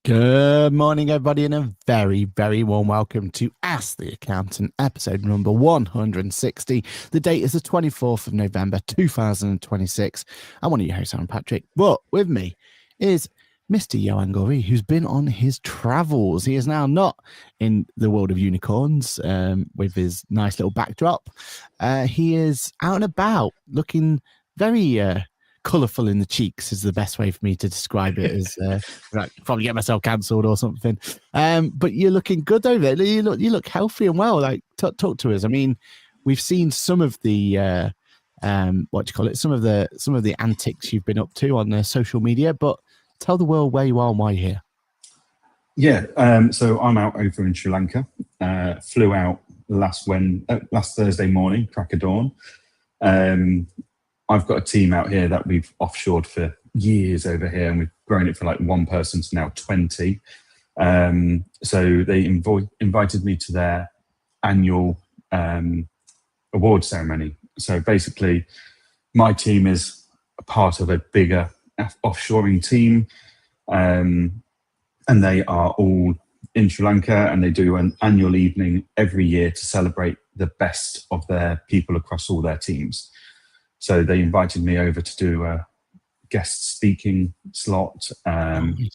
Good morning, everybody, and a very, very warm welcome to Ask the Accountant, episode number 160. The date is the 24th of November, 2026. I'm one of your hosts, Aaron Patrick, but with me is Mr. Johann, who's been on his travels. He is now not in the world of unicorns with his nice little backdrop. He is out and about, looking very colourful in the cheeks is the best way for me to describe it. As probably get myself cancelled or something. But you're looking good over there. You look healthy and well. Like talk to us. I mean, we've seen some of the some of the antics you've been up to on social media, but tell the world where you are and why you're here. Yeah, so I'm out over in Sri Lanka. Flew out last Thursday morning, crack of dawn. I've got a team out here that we've offshored for years over here, and we've grown it from like one person to now 20. So they invited me to their annual award ceremony. So basically, my team is a part of a bigger offshoring team, and they are all in Sri Lanka, and they do an annual evening every year to celebrate the best of their people across all their teams. So they invited me over to do a guest speaking slot and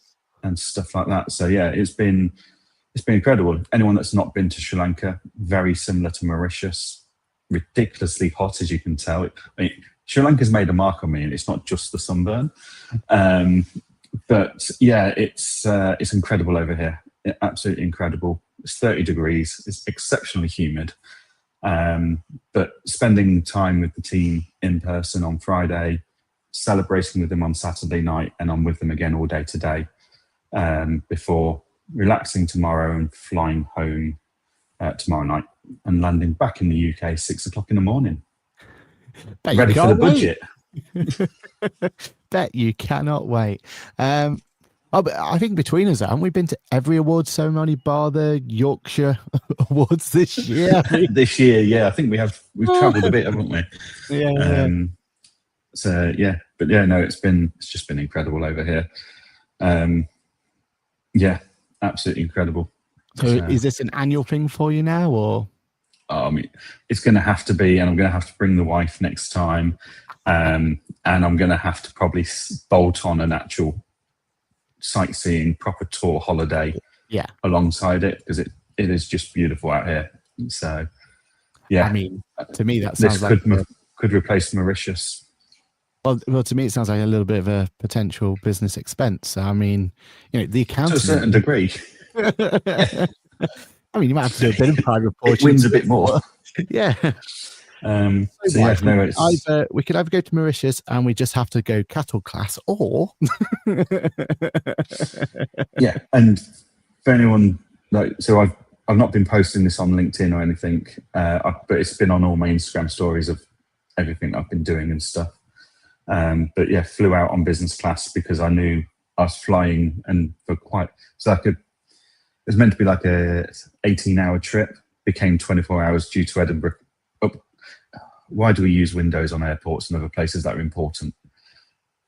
stuff like that. So yeah, it's been incredible. Anyone that's not been to Sri Lanka, very similar to Mauritius, ridiculously hot, as you can tell. Sri Lanka's made a mark on me, and it's not just the sunburn. But yeah, it's incredible over here. Absolutely incredible. It's 30 degrees. It's exceptionally humid. But spending time with the team in person on Friday, celebrating with them on Saturday night, and I'm with them again all day today, before relaxing tomorrow and flying home tomorrow night and landing back in the UK 6 o'clock in the morning. Ready for the budget. Bet you cannot wait. But I think between us, haven't we been to every awards ceremony bar the Yorkshire Awards this year? This year, yeah. I think we've travelled a bit, haven't we? Yeah. So yeah, but yeah, no, it's just been incredible over here. Yeah, absolutely incredible. So is this an annual thing for you now, or? I mean, it's going to have to be, and I'm going to have to bring the wife next time, and I'm going to have to probably bolt on an actual sightseeing proper tour holiday alongside it, because it is just beautiful out here. So yeah, I mean, to me that sounds could replace Mauritius. Well, to me it sounds like a little bit of a potential business expense. I mean, the accountant, to a certain degree. I mean, you might have to do a bit of private reporting. It wins a bit more. Yeah. We could either go to Mauritius and we just have to go cattle class, or yeah. And for anyone I've not been posting this on LinkedIn or anything, but it's been on all my Instagram stories of everything I've been doing and stuff. But yeah, flew out on business class because I knew I was flying, and it was meant to be like a 18-hour trip, became 24 hours due to Edinburgh. Why do we use windows on airports and other places that are important?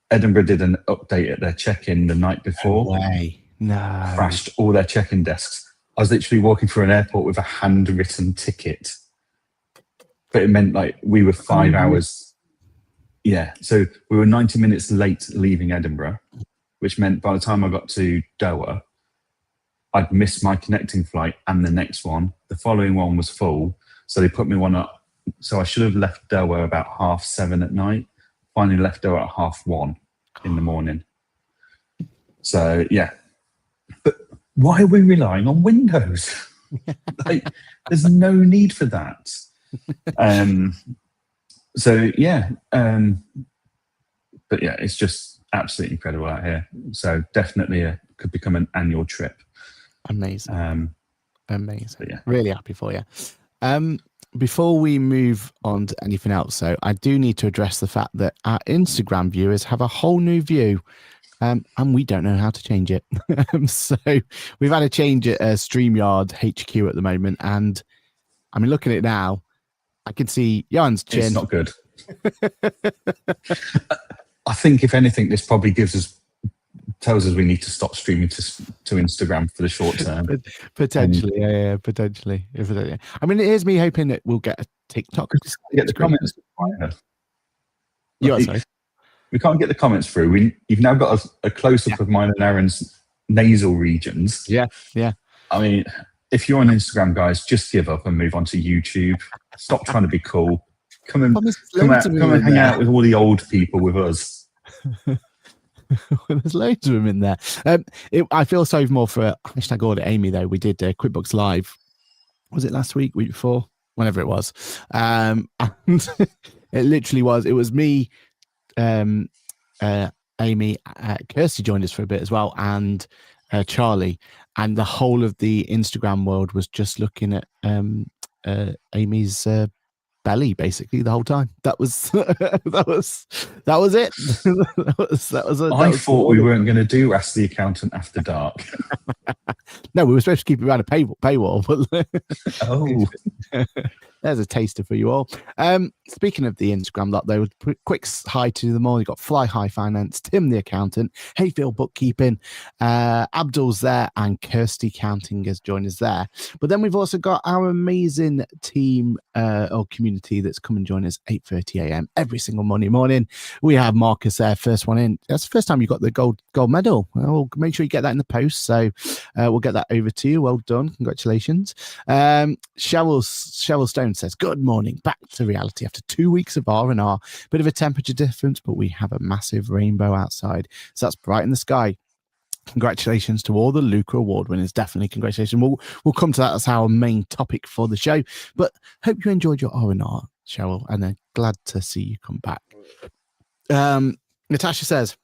Edinburgh did an update at their check-in the night before. No. Crashed all their check-in desks. I was literally walking through an airport with a handwritten ticket. But it meant like we were 5 hours. Yeah, so we were 90 minutes late leaving Edinburgh, which meant by the time I got to Doha, I'd missed my connecting flight and the next one. The following one was full, so they put me one up. So I should have left Doha about 7:30 at night. Finally left Doha at 1:30 in the morning. So yeah, but why are we relying on windows? There's no need for that. So yeah, but yeah, it's just absolutely incredible out here. So definitely could become an annual trip. Amazing. Amazing. Yeah. Really happy for you. Before we move on to anything else, though, I do need to address the fact that our Instagram viewers have a whole new view, and we don't know how to change it. So we've had a change at StreamYard HQ at the moment, and I mean, looking at it now, I can see Jan's chin. It's not good. I think, if anything, this probably gives us tells us we need to stop streaming to Instagram for the short term. Potentially, yeah, potentially. I mean, here's me hoping that we'll get a TikTok. Get the comments. Yeah, sorry. We can't get the comments through. You've now got a close-up of mine and Aaron's nasal regions. Yeah. I mean, if you're on Instagram, guys, just give up and move on to YouTube. Stop trying to be cool. Come and hang out with all the old people with us. There's loads of them in there. I feel sorry more for hashtag Audit Amy, though. We did QuickBooks Live. Was it last week before? Whenever it was. And it literally was. It was me, Amy, Kirsty joined us for a bit as well, and Charlie. And the whole of the Instagram world was just looking at Amy's belly basically the whole time. That was it. I thought we weren't going to do Ask the Accountant After Dark. No, we were supposed to keep it around a paywall, but there's a taster for you all. Speaking of the Instagram lot, though, quick hi to them all. You got Fly High Finance, Tim the Accountant, Hayfield Bookkeeping, Abdul's there, and Kirsty Counting has joined us there. But then we've also got our amazing team or community that's come and join us 8:30 a.m. every single Monday morning. We have Marcus there, first one in. That's the first time you got the gold medal. We'll make sure you get that in the post. So we'll get that over to you. Well done. Congratulations. Cheryl Stone says, good morning, back to reality after 2 weeks of R&R. Bit of a temperature difference, but we have a massive rainbow outside, so that's bright in the sky. Congratulations to all the Luca Award winners. Definitely congratulations. We'll come to that as our main topic for the show, but hope you enjoyed your R&R, Cheryl, and I'm glad to see you come back. Natasha says,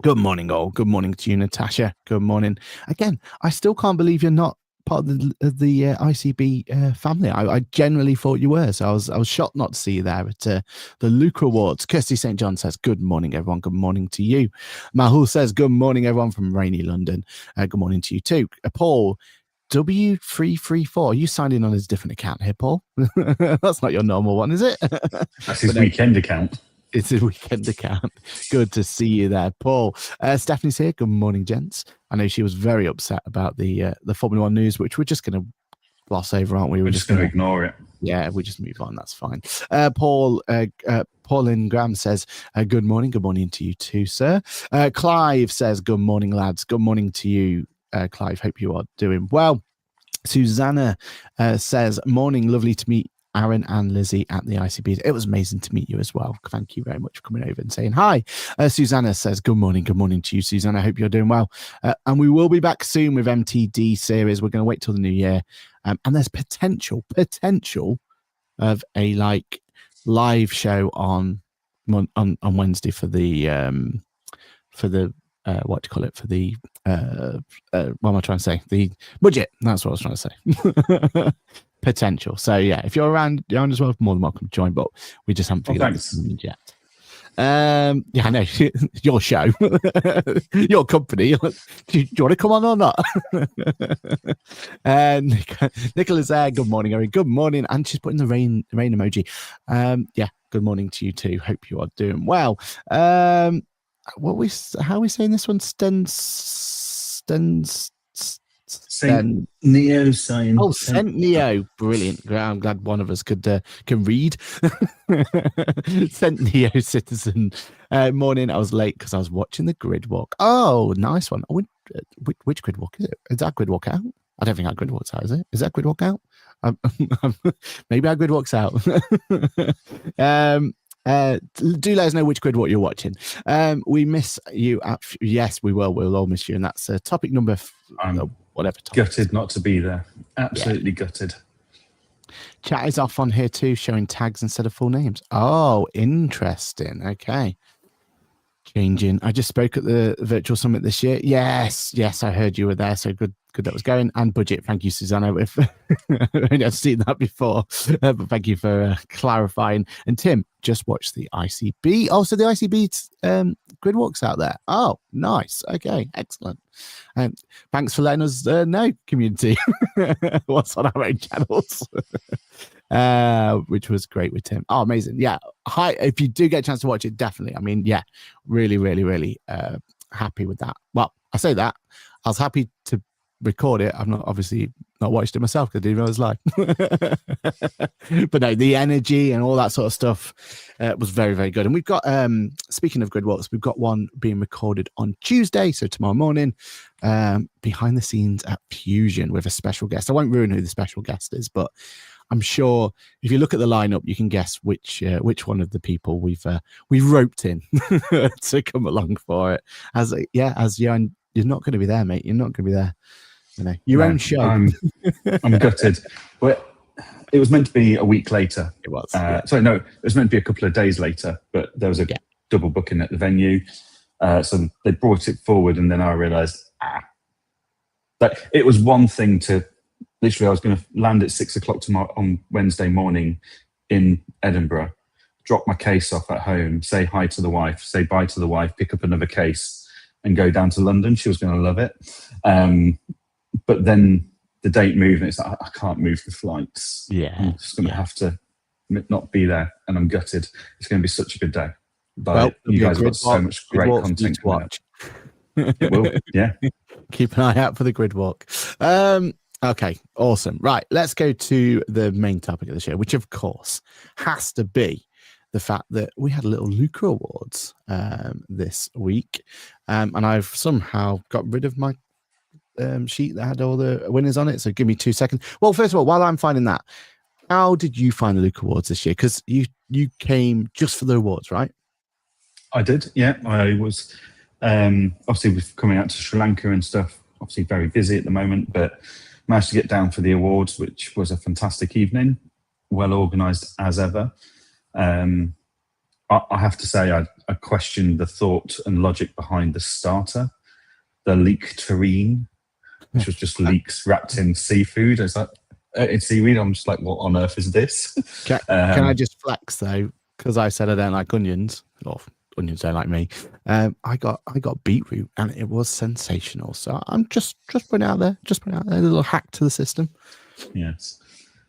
good morning all. Good morning to you, Natasha. Good morning again. I still can't believe you're not part of the ICB family. I generally thought you were, so I was shocked not to see you there at the Luca Awards. Kirsty St. John says, good morning everyone. Good morning to you. Mahul says, good morning everyone from rainy London. Good morning to you too. Paul W334, are you signed in on his different account here, Paul? That's not your normal one, is it? That's his weekend account. It's a weekend account. Good to see you there, Paul. Stephanie's here. Good morning, gents. I know she was very upset about the Formula One news, which we're just going to gloss over, aren't we? We're just going to ignore it. Yeah, we just move on. That's fine. Pauline Graham says, good morning. Good morning to you too, sir. Clive says, good morning, lads. Good morning to you, Clive. Hope you are doing well. Susanna says, morning. Lovely to meet Aaron and Lizzie at the ICB. It was amazing to meet you as well. Thank you very much for coming over and saying hi. Susanna says, good morning. Good morning to you, Susanna. I hope you're doing well. And we will be back soon with MTD series. We're going to wait till the new year. And there's potential of a live show on Wednesday for the what do you call it? For the what am I trying to say? The budget. That's what I was trying to say. Potential. So yeah, if you're around as well, more than welcome to join, but we just haven't figured out yet. Yeah, I know. Your show, your company. Do you want to come on or not? Nicola's there. Good morning, Erin. Good morning. And she's putting the rain emoji. Yeah, good morning to you too. Hope you are doing well. How are we saying this one? Saint Neo sign. Oh, Saint Neo. Brilliant. I'm glad one of us can read. Saint Neo citizen. Morning. I was late because I was watching the grid walk. Oh, nice one. Which grid walk is it? Is that grid walk out? I don't think our grid walk's out, is it? Is that grid walk out? Maybe our grid walk's out. Do let us know which grid what you're watching. We miss you. Yes, we will. We'll all miss you. And that's topic number whatever. Gutted not to be there. Absolutely gutted. Chat is off on here too, showing tags instead of full names. Oh, interesting. Okay. Changing. I just spoke at the virtual summit this year. Yes, I heard you were there. So good that was going. And budget. Thank you, Susanna. I've seen that before, but thank you for clarifying. And Tim, just watched the ICB. Oh, so the ICB grid walks out there. Oh, nice. Okay, excellent. And thanks for letting us know, community, what's on our own channels. Which was great with Tim. Oh, amazing. Yeah. Hi. If you do get a chance to watch it, definitely. I mean, yeah, really, really, really happy with that. Well, I say that I was happy to record it. I've not watched it myself because I didn't know it was live. But no, the energy and all that sort of stuff was very, very good. And we've got, speaking of grid walks, we've got one being recorded on Tuesday, so tomorrow morning, behind the scenes at Fusion with a special guest. I won't ruin who the special guest is, but I'm sure if you look at the lineup, you can guess which one of the people we've roped in to come along for it. As Johann, you're not going to be there, mate. You're not going to be there. Your own show. I'm gutted. But it was meant to be a week later. It was. Sorry, no, it was meant to be a couple of days later, but there was a double booking at the venue. So they brought it forward, and then I realised, that it was one thing to literally, I was going to land at 6 o'clock tomorrow on Wednesday morning in Edinburgh, drop my case off at home, say hi to the wife, say bye to the wife, pick up another case, and go down to London. She was going to love it. But then the date moved, and it's like, I can't move the flights. Yeah. I'm just going to have to not be there, and I'm gutted. It's going to be such a good day. But well, you guys have got so much great content to watch. It will, yeah. Keep an eye out for the grid walk. Okay, awesome. Right, let's go to the main topic of the show, which of course has to be the fact that we had a little Luca Awards this week, and I've somehow got rid of my sheet that had all the winners on it. So give me 2 seconds. Well, first of all, while I'm finding that, how did you find the Luca Awards this year? Because you came just for the awards, right? I did, yeah. I was obviously with coming out to Sri Lanka and stuff, obviously very busy at the moment, but managed to get down for the awards, which was a fantastic evening, well organised as ever. I have to say, I questioned the thought and logic behind the starter, the leek terrine, which was just leeks wrapped in seafood. I was like, it's seaweed. I'm just like, what on earth is this? Can I just flex though? Because I said I don't like onions, or onions don't like me. I got beetroot, and it was sensational. So I'm just putting it out there, a little hack to the system. Yes.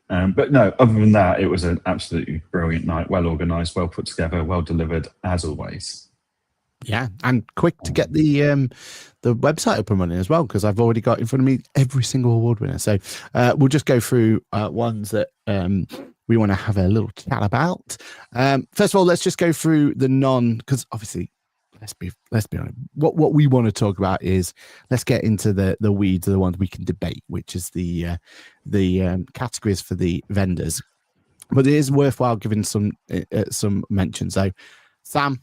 But no, other than that, it was an absolutely brilliant night, well organised, well put together, well delivered, as always. Yeah, and quick to get the website up and running as well, because I've already got in front of me every single award winner. So we'll just go through ones that we want to have a little chat about. First of all, let's just go through the because obviously, let's be honest. What we want to talk about is, let's get into the weeds of the ones we can debate, which is the categories for the vendors. But it is worthwhile giving some mention. So, Sam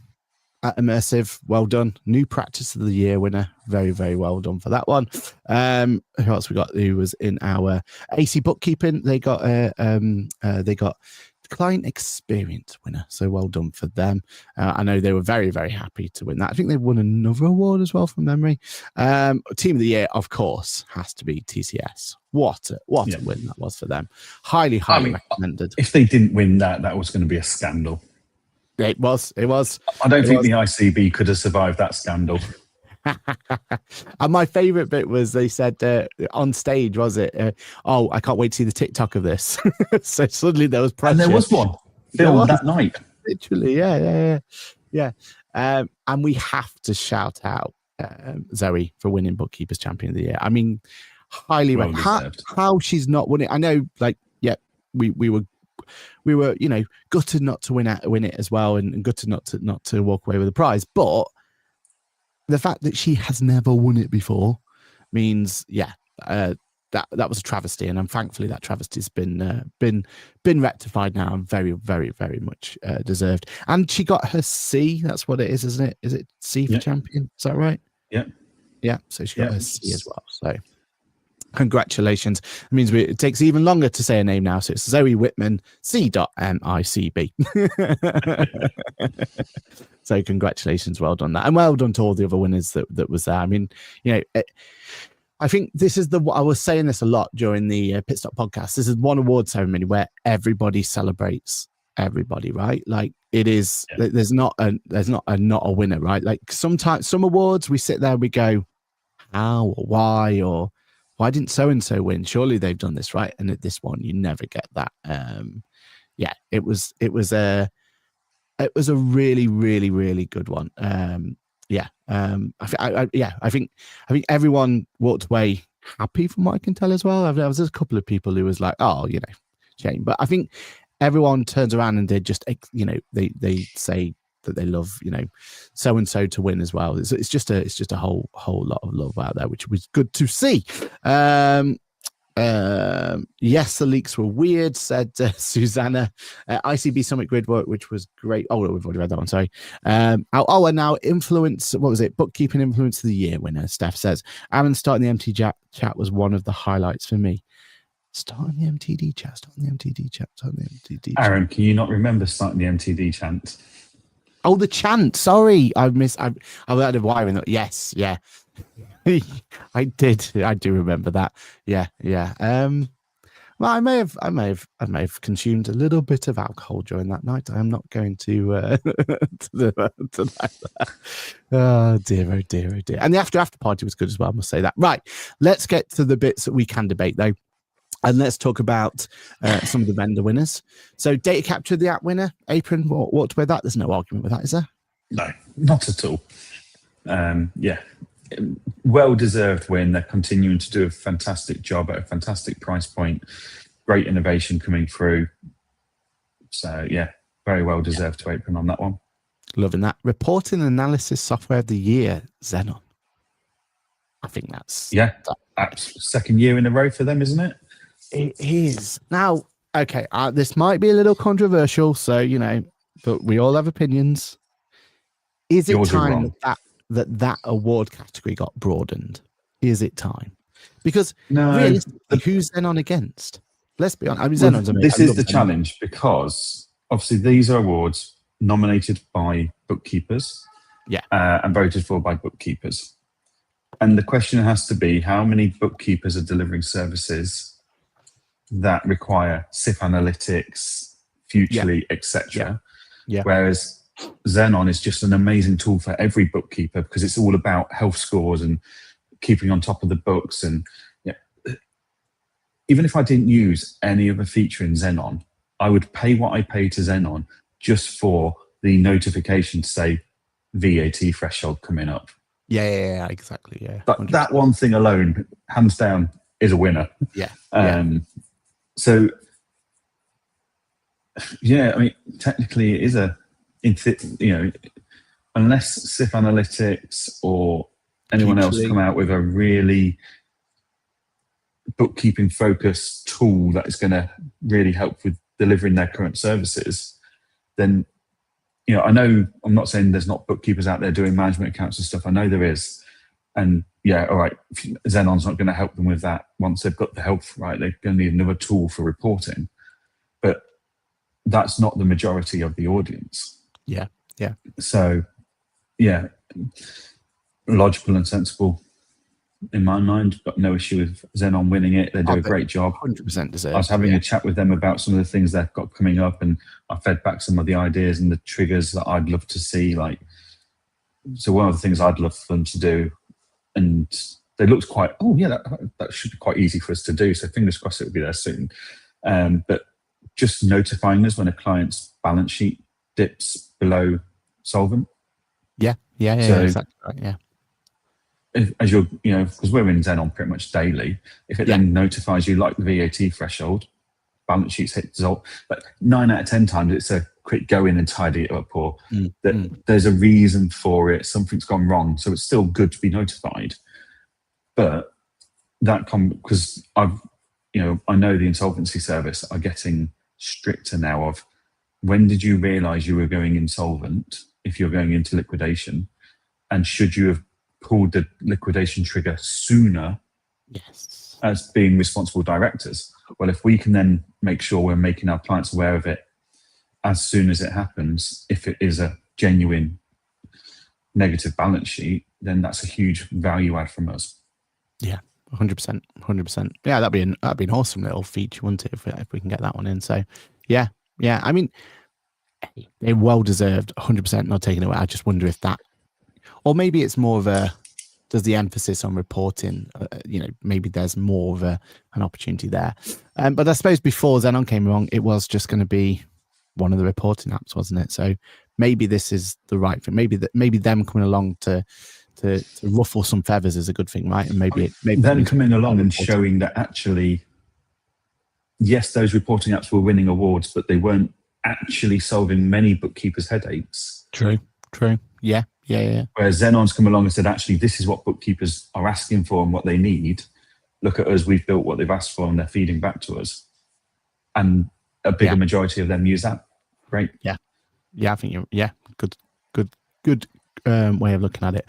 at Immersive, well done. New Practice of the Year winner. Very, very well done for that one. Who else we got? Who was in our AC Bookkeeping? They got Client Experience winner. So well done for them. I know they were very, very happy to win that. I think they won another award as well from memory. Team of the Year, of course, has to be TCS. What a win that was for them. Highly recommended. If they didn't win that was going to be a scandal. It was. I don't think the ICB could have survived that scandal. And my favourite bit was they said on stage, was it? I can't wait to see the TikTok of this. So suddenly there was pressure. And there was one filmed that night. Literally, yeah. And we have to shout out Zoe for winning Bookkeepers Champion of the Year. I mean, highly recommended. How she's not won it? I know, we were, gutted not to win it as well, and gutted not to walk away with the prize. But the fact that she has never won it before means, that was a travesty, and thankfully that travesty's been rectified now, and very, very, very much deserved. And she got her C. That's what it is, isn't it? Is it C for champion? Is that right? Yeah. So she got her C as well. So. Congratulations. It means it takes even longer to say a name now. So it's Zoe Whitman, C.MICB. So congratulations. Well done that. And well done to all the other winners that was there. I mean, I think this is I was saying this a lot during the Pit Stop podcast. This is one award ceremony where everybody celebrates everybody, right? Like it is, there's not a winner, right? Like sometimes some awards we sit there and we go, how or why, or why didn't so-and-so win? Surely they've done this right. And at this one, you never get that. It was a really, really, really good one. yeah. I think everyone walked away happy from what I can tell as well. There was a couple of people who was like, oh, shame. But I think everyone turns around and they just, they say that they love, so and so to win as well. It's just a whole lot of love out there, which was good to see. Yes, the leaks were weird, said Susanna. ICB Summit Grid work, which was great. Oh, we've already read that one. Sorry. And now influence. What was it? Bookkeeping influence of the year winner. Steph says Aaron starting the MT chat was one of the highlights for me. Starting the MTD chat. Aaron, can you not remember starting the MTD chant? Oh, the chant. Sorry, I had a wiring. Yes, yeah. I do remember that. Yeah. Well, I may have consumed a little bit of alcohol during that night. I am not going to that. Oh dear. And the after party was good as well, I must say that. Right, let's get to the bits that we can debate though. And let's talk about some of the vendor winners. So data capture, the app winner, Apron, what about that? There's no argument with that, is there? No, not at all. Well-deserved win. They're continuing to do a fantastic job at a fantastic price point. Great innovation coming through. So, yeah, very well-deserved to Apron on that one. Loving that. Reporting analysis software of the year, Xenon. I think that's... Yeah, second year in a row for them, isn't it? It is. Now, okay, this might be a little controversial, so, but we all have opinions. Is it time that award category got broadened? Is it time? Because realistically, who's Xenon against? Let's be honest. This is the challenge, because obviously these are awards nominated by bookkeepers, and voted for by bookkeepers. And the question has to be, how many bookkeepers are delivering services that require SIF analytics, Futurely, etc. Yeah. Whereas Xenon is just an amazing tool for every bookkeeper, because it's all about health scores and keeping on top of the books. And even if I didn't use any other feature in Xenon, I would pay what I pay to Xenon just for the notification to say VAT threshold coming up. Yeah, exactly. Yeah, that one thing alone, hands down, is a winner. So, I mean, technically, it is unless SIF Analytics or anyone else come out with a really bookkeeping focused tool that is going to really help with delivering their current services, then, I know, I'm not saying there's not bookkeepers out there doing management accounts and stuff. I know there is. And all right, Xenon's not going to help them with that. Once they've got the health right, they're going to need another tool for reporting. But that's not the majority of the audience. Yeah. So, logical and sensible in my mind. Got no issue with Xenon winning it. They do a great job. 100% deserved. I was having a chat with them about some of the things they've got coming up, and I fed back some of the ideas and the triggers that I'd love to see. So one of the things I'd love for them to do, and they looked quite, that should be quite easy for us to do. So fingers crossed it will be there soon. But just notifying us when a client's balance sheet dips below solvent. Yeah, exactly right, yeah. As you're, because we're in Xenon pretty much daily, if it then notifies you like the VAT threshold, balance sheets hit result, but 9 out of 10 times it's a quick go in and tidy it up, or there's a reason for it, something's gone wrong. So it's still good to be notified. But because I know the insolvency service are getting stricter now of when did you realize you were going insolvent if you're going into liquidation, and should you have pulled the liquidation trigger sooner as being responsible directors? Well, if we can then make sure we're making our clients aware of it as soon as it happens, if it is a genuine negative balance sheet, then that's a huge value add from us. Yeah, 100%. Yeah, that'd be an awesome little feature, wouldn't it, if we can get that one in? So, yeah. I mean, they're well deserved, 100%. Not taking it away. I just wonder if that, or maybe it's more of does the emphasis on reporting, maybe there's more of an opportunity there. But I suppose before Xenon came along, it was just going to be one of the reporting apps, wasn't it? So maybe this is the right thing. Maybe them coming along to ruffle some feathers is a good thing, right? And maybe them coming along and showing that actually, yes, those reporting apps were winning awards, but they weren't actually solving many bookkeepers' headaches. True. Yeah. Whereas Xenon's come along and said, actually, this is what bookkeepers are asking for and what they need. Look at us, we've built what they've asked for and they're feeding back to us. And a bigger majority of them use that. Great. Yeah, I think good way of looking at it.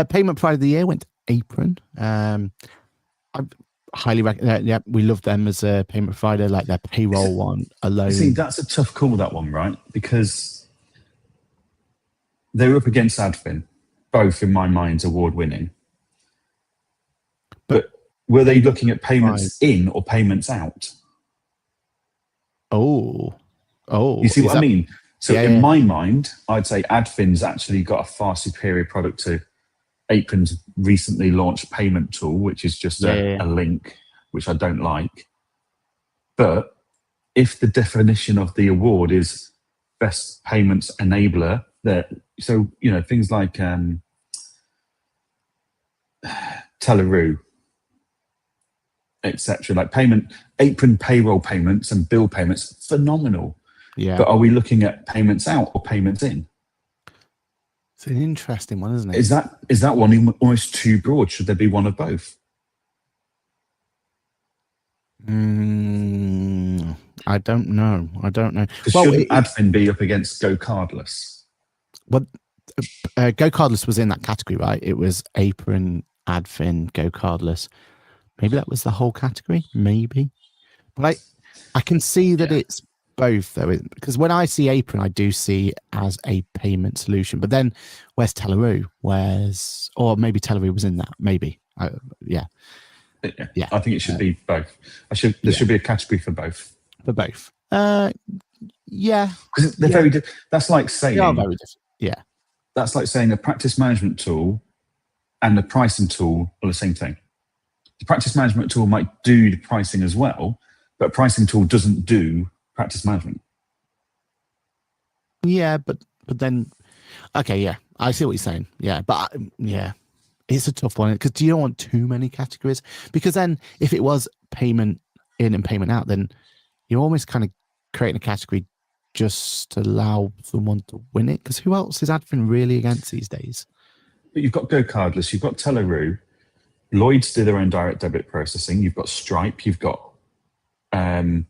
Payment provider of the year went to Apron. I highly recommend. Yeah, we love them as a payment provider. Like their payroll one alone. See, that's a tough call, that one, right? Because they were up against Adfin, both in my mind award winning. But were they looking at payments in or payments out? Oh, you see what I mean? So in my mind, I'd say Adfin's actually got a far superior product to Apron's recently launched payment tool, which is just a link, which I don't like. But if the definition of the award is best payments enabler, so things like Telaroo, etc., like Apron payroll payments and bill payments, phenomenal. Yeah. But are we looking at payments out or payments in? It's an interesting one, isn't it? Is that one almost too broad? Should there be one of both? I don't know. Shouldn't Adfin be up against Go Cardless? Well, Go Cardless was in that category, right? It was Apron, Adfin, Go Cardless. Maybe that was the whole category. Maybe, but I can see that it's both though, because when I see Apron, I do see it as a payment solution. But then, where's Telaroo? Or maybe Telaroo was in that. Maybe, yeah. I think it should be both. There should be a category for both. For both. Yeah. Because they're very different. That's like saying. They are very different. Yeah. That's like saying a practice management tool and the pricing tool are the same thing. The practice management tool might do the pricing as well, but a pricing tool doesn't do practice management. Yeah, but then, okay, yeah, I see what you're saying. Yeah, but it's a tough one because you don't want too many categories. Because then, if it was payment in and payment out, then you're almost kind of creating a category just to allow someone to win it. Because who else is Adfin really against these days? But you've got Go Cardless, you've got Telaroo, Lloyds do their own direct debit processing. You've got Stripe. You've got PayPal.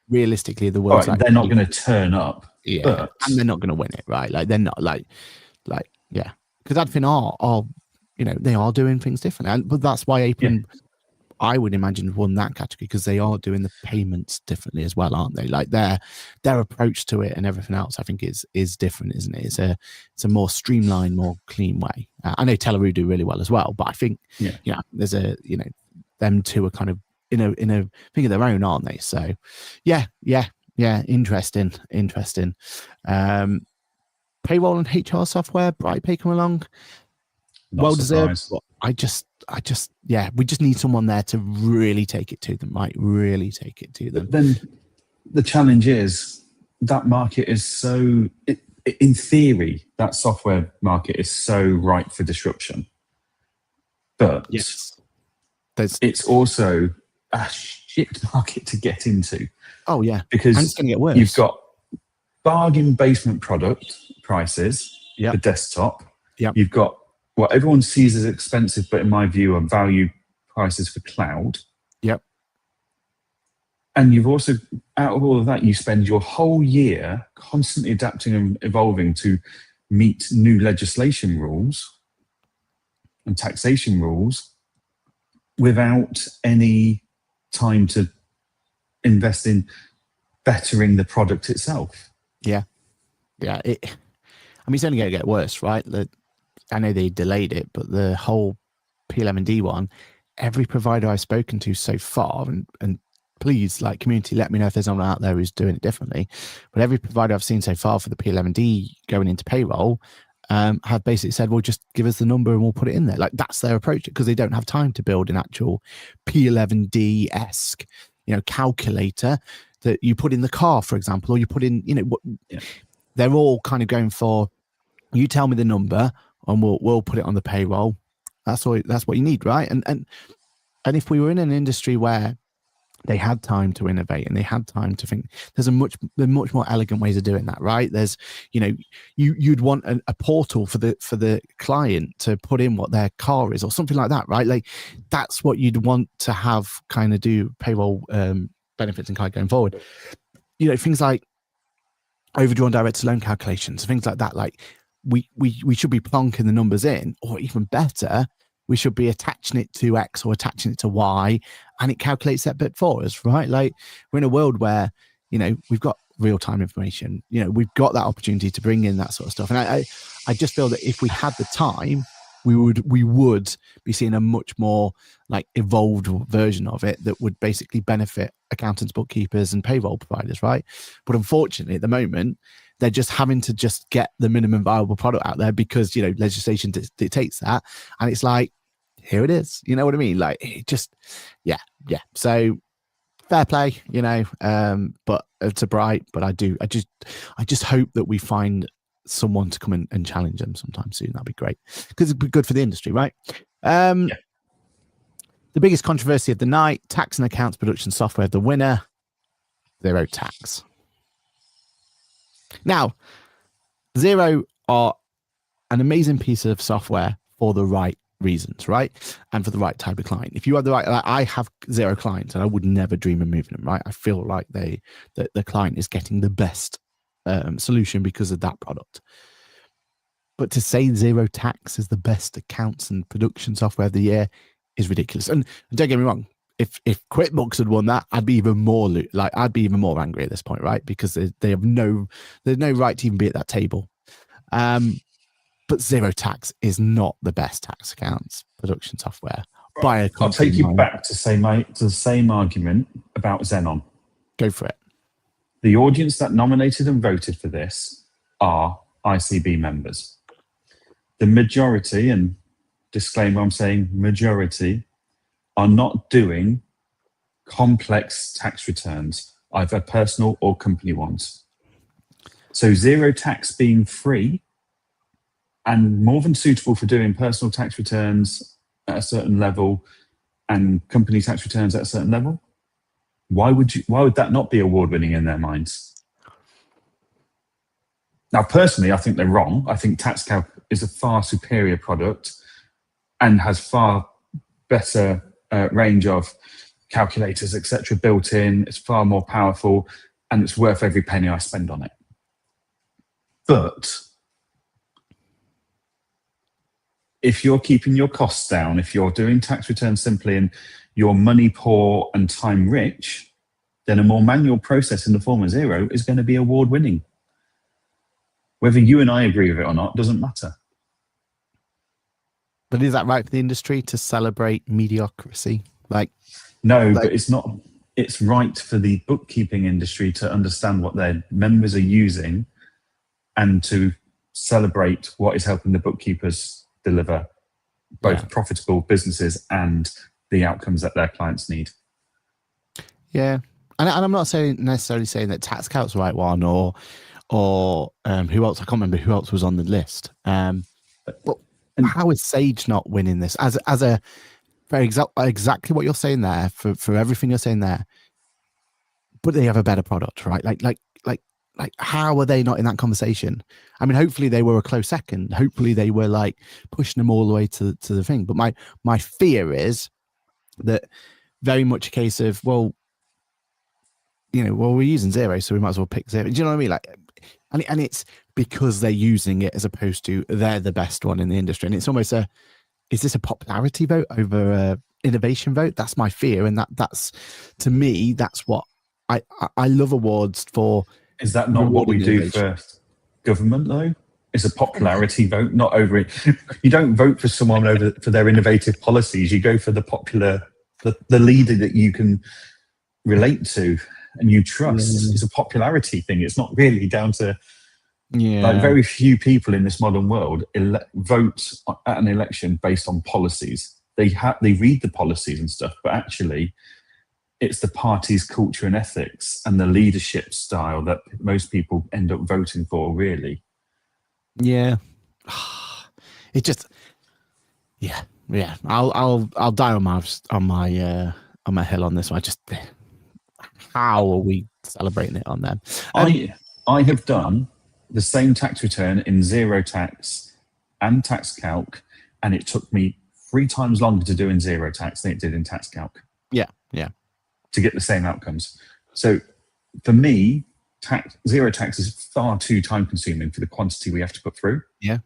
Realistically, the world's they're not going to turn up. Yeah, and they're not going to win it, right? Like they're not because Adfin are they are doing things differently, but that's why Apron, I would imagine, won that category because they are doing the payments differently as well, aren't they? Like their approach to it and everything else, I think is different, isn't it? It's a more streamlined, more clean way. I know Telaroo do really well as well, but I think there's them two are kind of in a thing of their own, aren't they? So yeah, interesting. Payroll and HR software, BrightPay come along. Well deserved. I just we just need someone there to really take it to them, right? Really take it to them. But then the challenge is that market is so, in theory, that software market is so ripe for disruption. But it's also a shit market to get into. Oh yeah, because and it's going to get worse. You've got bargain basement product prices for desktop. You've got what everyone sees as expensive, but in my view are value prices for cloud. Yep. And you've also, out of all of that, you spend your whole year constantly adapting and evolving to meet new legislation rules and taxation rules without any time to invest in bettering the product itself. Yeah. It's only going to get worse, right? I know they delayed it, but the whole P11D one, every provider I've spoken to so far, and please, like community, let me know if there's someone out there who's doing it differently. But every provider I've seen so far for the P11D going into payroll have basically said, well, just give us the number and we'll put it in there. Like that's their approach, because they don't have time to build an actual P11D-esque, calculator that you put in the car, for example, or you put in, they're all kind of going for, you tell me the number and we'll put it on the payroll. That's what you need, right? And if we were in an industry where they had time to innovate and they had time to think, there's much more elegant ways of doing that, right? There's, you'd want a portal for the client to put in what their car is or something like that, right? Like that's what you'd want to have kind of do payroll benefits and kind of going forward. Things like overdrawn direct loan calculations, things like that. Like we should be plonking the numbers in, or even better, we should be attaching it to X or attaching it to Y, and it calculates that bit for us, right? Like we're in a world where, we've got real-time information, we've got that opportunity to bring in that sort of stuff. And I just feel that if we had the time, we would be seeing a much more like evolved version of it that would basically benefit accountants, bookkeepers, and payroll providers, right? But unfortunately, at the moment, they're just having to just get the minimum viable product out there because legislation dictates that, and it's like, here it is. You know what I mean? Like it just, yeah. So fair play, but it's a bright. But I just hope that we find someone to come and challenge them sometime soon. That'd be great because it'd be good for the industry, right? The biggest controversy of the night: tax and accounts production software. The winner, Xero Tax. Now, Xero are an amazing piece of software for the right reasons, right? And for the right type of client. If you have the right, I have Xero clients and I would never dream of moving them, right? I feel like the client is getting the best solution because of that product. But to say Xero Tax is the best accounts and production software of the year is ridiculous. And don't get me wrong, if QuickBooks had won that, I'd be even more angry at this point, right? Because there's no right to even be at that table. But Xero Tax is not the best tax accounts production software. I'll take you back to the same argument about Xenon. Go for it. The audience that nominated and voted for this are ICB members. The majority, and disclaimer, I'm saying majority, are not doing complex tax returns, either personal or company ones. So Xero Tax being free and more than suitable for doing personal tax returns at a certain level and company tax returns at a certain level, why would that not be award-winning in their minds? Now, personally, I think they're wrong. I think TaxCalc is a far superior product and has far better range of calculators, etc., built in. It's far more powerful, and it's worth every penny I spend on it. But if you're keeping your costs down, if you're doing tax returns simply and you're money poor and time rich, then a more manual process in the form of Xero is going to be award winning. Whether you and I agree with it or not doesn't matter. But is that right for the industry to celebrate mediocrity? No, but it's not. It's right for the bookkeeping industry to understand what their members are using and to celebrate what is helping the bookkeepers deliver both profitable businesses and the outcomes that their clients need. Yeah. And I'm not necessarily saying that TaxCalc's the right one or who else? I can't remember who else was on the list. But how is Sage not winning this as a very exactly what you're saying there for everything you're saying there? But they have a better product, right? Like how are they not in that conversation? I mean, hopefully they were a close second. Hopefully they were like pushing them all the way to the thing. But my fear is that very much a case of, we're using Xero, so we might as well pick Xero. Do you know what I mean? Like, and it's because they're using it as opposed to they're the best one in the industry. And it's almost is this a popularity vote over a innovation vote? That's my fear. And that's, to me, that's what I love awards for. Is that not what we do for government, though? It's a popularity vote, not over it. You don't vote for someone for their innovative policies. You go for the popular, the leader that you can relate to and you trust. It's a popularity thing. It's not really down to, like, very few people in this modern world vote at an election based on policies. They read the policies and stuff, but actually it's the party's culture and ethics and the leadership style that most people end up voting for, really. Yeah. It just, yeah. I'll die on my hill on this one. How are we celebrating it on them? I have done the same tax return in zero tax and tax calc, and it took me 3 times longer to do in zero tax than it did in tax calc. Yeah. To get the same outcomes. So for me, zero tax is far too time consuming for the quantity we have to put through. Yeah.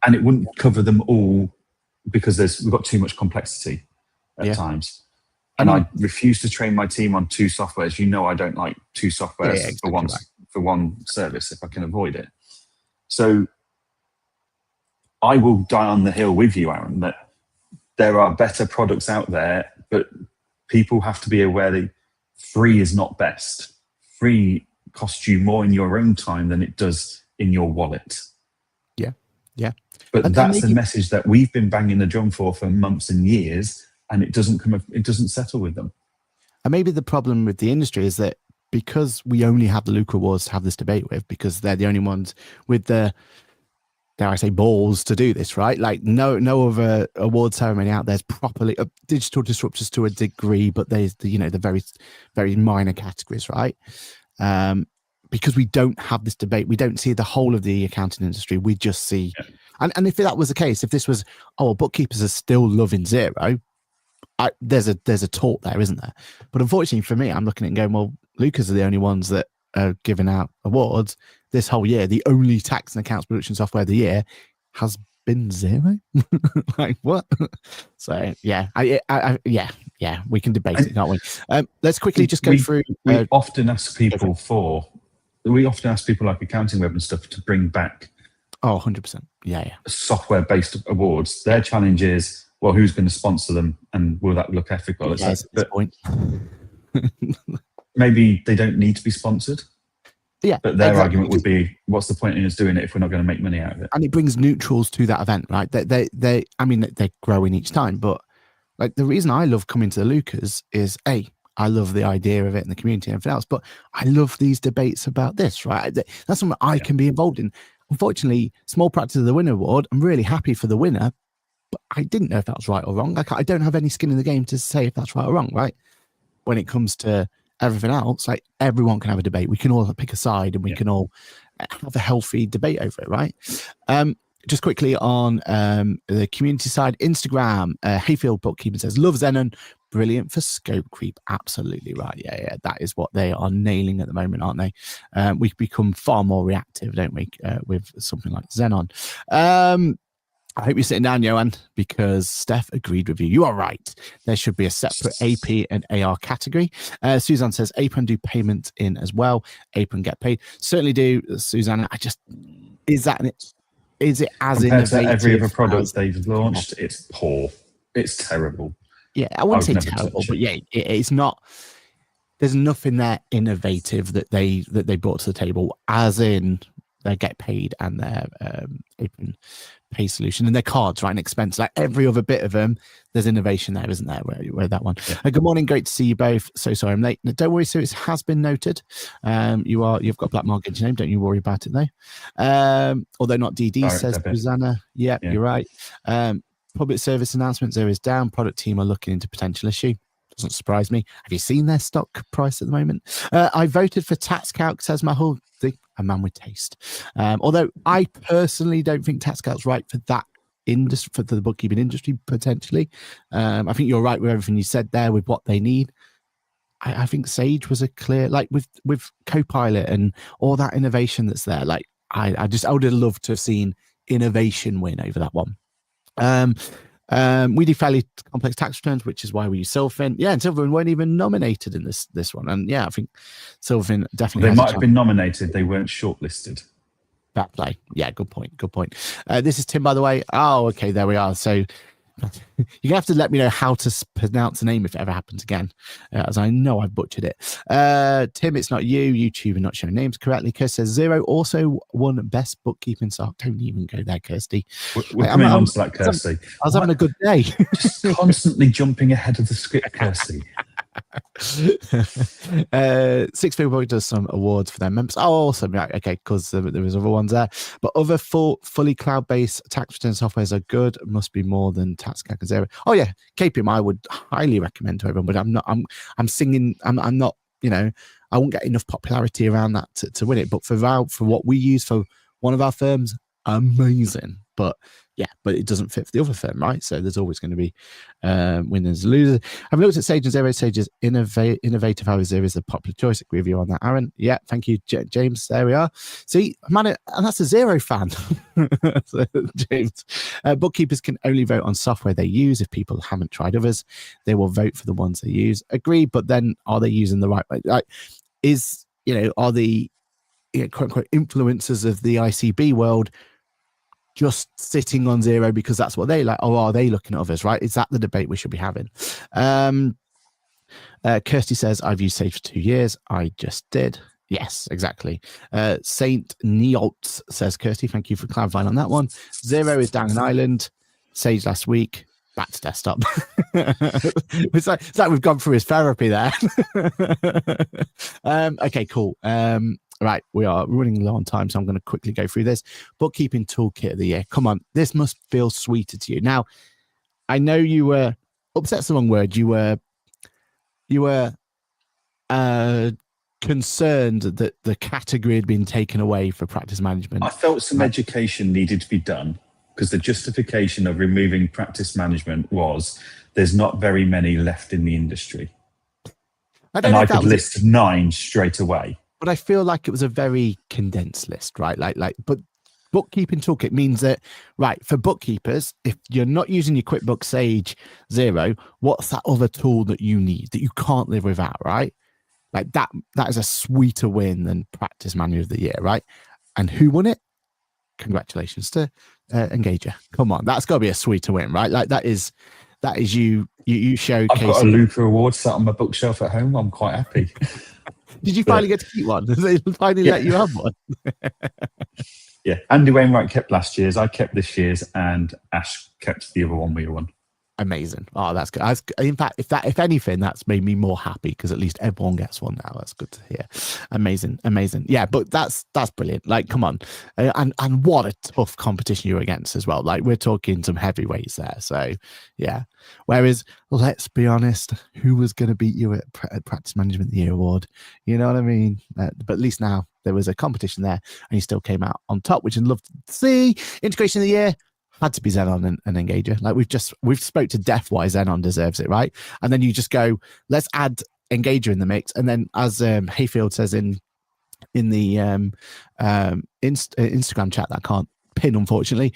And it wouldn't cover them all because we've got too much complexity at times. And I refuse to train my team on 2 softwares. I don't like 2 softwares exactly for one service if I can avoid it. So I will die on the hill with you, Aaron, that there are better products out there, but people have to be aware that free is not best. Free costs you more in your own time than it does in your wallet. Yeah. But that's the message that we've been banging the drum for months and years, and it doesn't settle with them. And maybe the problem with the industry is that because we only have the Luke Awards to have this debate with, because they're the only ones with the, dare I say, balls to do this, right? Like no other award ceremony out there's properly digital disruptors to a degree, but there's the very, very minor categories, right? Because we don't have this debate, we don't see the whole of the accounting industry. We just see, and if that was the case, if this was, bookkeepers are still loving zero, there's a talk there, isn't there? But unfortunately for me, I'm looking at it and going, well, Lucas are the only ones that are giving out awards this whole year. The only tax and accounts production software of the year has been zero. Like what? So yeah, we can debate it, can't we? Let's quickly just go through. We often ask people like Accounting Web and stuff to bring back 100%. Yeah. software-based awards. Their challenge is, well, who's going to sponsor them, and will that look ethical? At this point. Maybe they don't need to be sponsored. Yeah, but their argument would be, what's the point in us doing it if we're not going to make money out of it? And it brings neutrals to that event, right? They're growing each time, but like the reason I love coming to the Lucas is I love the idea of it and the community and everything else, but I love these debates about this, right? That's something I can be involved in. Unfortunately, Small Practice of the Winner Award, I'm really happy for the winner, but I didn't know if that was right or wrong. I don't have any skin in the game to say if that's right or wrong, right? When it comes to everything else, like everyone can have a debate. We can all pick a side and we can all have a healthy debate over it, right? Just quickly on the community side, Instagram, Hayfield Bookkeeping says, love Zenon, brilliant for scope creep. Absolutely right. Yeah. That is what they are nailing at the moment, aren't they? We become far more reactive, don't we, with something like Xenon. I hope you're sitting down, Johann, because Steph agreed with you. You are right. There should be a separate AP and AR category. Suzanne says Apron do payments in as well. Apron get paid. Certainly do, Susanna. Is it as compared innovative to every other product they've launched? It's poor. It's terrible. Yeah, I wouldn't say terrible, but yeah, it's not. There's nothing there innovative that they brought to the table, as in they get paid and their Apron pay solution and their cards, right, and expense. Like every other bit of them, there's innovation there, isn't there? Where that one. Yeah. Good morning, great to see you both. So sorry I'm late. No, don't worry, sir. It has been noted. You've got Black Market in your name. Don't you worry about it though. Although not DD, says Susanna. Yeah, you're right. Public service announcements, there is down. Product team are looking into potential issue. Doesn't surprise me. Have you seen their stock price at the moment? I voted for tax calc, says Mahul. A man with taste. Although I personally don't think tax calc's right for that industry, for the bookkeeping industry, potentially. I think you're right with everything you said there with what they need. I think Sage was a clear, like with Copilot and all that innovation that's there. Like I would have loved to have seen innovation win over that one. We do fairly complex tax returns, which is why we use Sylvan. Yeah, and Sylvan weren't even nominated in this one. And yeah, I think Sylvan definitely. They might have been nominated. They weren't shortlisted. That play. Yeah, good point. This is Tim, by the way. Oh, okay, there we are. So you're gonna have to let me know how to pronounce the name if it ever happens again, as I know I've butchered it. Tim, it's not you. YouTube are not showing names correctly. Kirsty says Zero also won best bookkeeping stock. Don't even go there, Kirsty. We're coming on to that, Kirsty. I was having a good day. Just constantly jumping ahead of the script, Kirsty. Six People does some awards for their members. Oh, awesome. Right, okay, because there was other ones there. But other fully cloud-based tax return softwares are good. Must be more than TaxCalc and Xero. Oh yeah, KPM I would highly recommend to everyone, but I'm not. I'm singing. I'm not. You know, I won't get enough popularity around that to win it. But for what we use for one of our firms, amazing. But yeah, but it doesn't fit for the other firm, right? So there's always going to be winners and losers. I've looked at Sage and Xero. Sage is innovative. How Xero is the popular choice. Agree with you on that, Aaron. Yeah, thank you, James. There we are. See, man, and that's a Xero fan. So, James, bookkeepers can only vote on software they use. If people haven't tried others, they will vote for the ones they use. Agree, but then are they using the right way? Like, are the quote unquote influencers of the ICB world just sitting on Xero because that's what they like, or are they looking at others, right? Is that the debate we should be having? Kirsty says, I've used Sage for 2 years. I just did. Yes, exactly. Saint Neoltz says, Kirsty, thank you for clarifying on that one. Xero is down an island. Sage last week. Back to desktop. it's like we've gone through his therapy there. Okay, cool. Right, we are running low on time, so I'm going to quickly go through this. Bookkeeping toolkit of the year. Come on, this must feel sweeter to you. Now, I know you were upset's the wrong word. You were concerned that the category had been taken away for practice management. I felt some education needed to be done because the justification of removing practice management was there's not very many left in the industry. I could list 9 straight away. But I feel like it was a very condensed list, right? But bookkeeping toolkit means that, right, for bookkeepers, if you're not using your QuickBooks, Sage, Xero, what's that other tool that you need that you can't live without, right? Like that is a sweeter win than practice manager of the year, right? And who won it? Congratulations to Engager. Come on, that's got to be a sweeter win, right? Like that is you showcasing. I've got a Luca award sat on my bookshelf at home. I'm quite happy. Did you finally get to keep one? Did they finally let you have one? Yeah, Andy Wainwright kept last year's, I kept this year's, and Ash kept the other one we won. Amazing. Oh, that's good. In fact, if anything, that's made me more happy because at least everyone gets one now. That's good to hear. Amazing. Yeah, but that's brilliant. Like, come on, and what a tough competition you're against as well. Like, we're talking some heavyweights there. So, yeah. Whereas, let's be honest, who was going to beat you at Practice Management of the Year award? You know what I mean? But at least now there was a competition there, and you still came out on top, which I'd love to see. Integration of the Year. Had to be Xenon and Engager. Like we've spoke to death why Xenon deserves it, right? And then you just go, let's add Engager in the mix. And then as Hayfield says in the Instagram chat that I can't pin, unfortunately,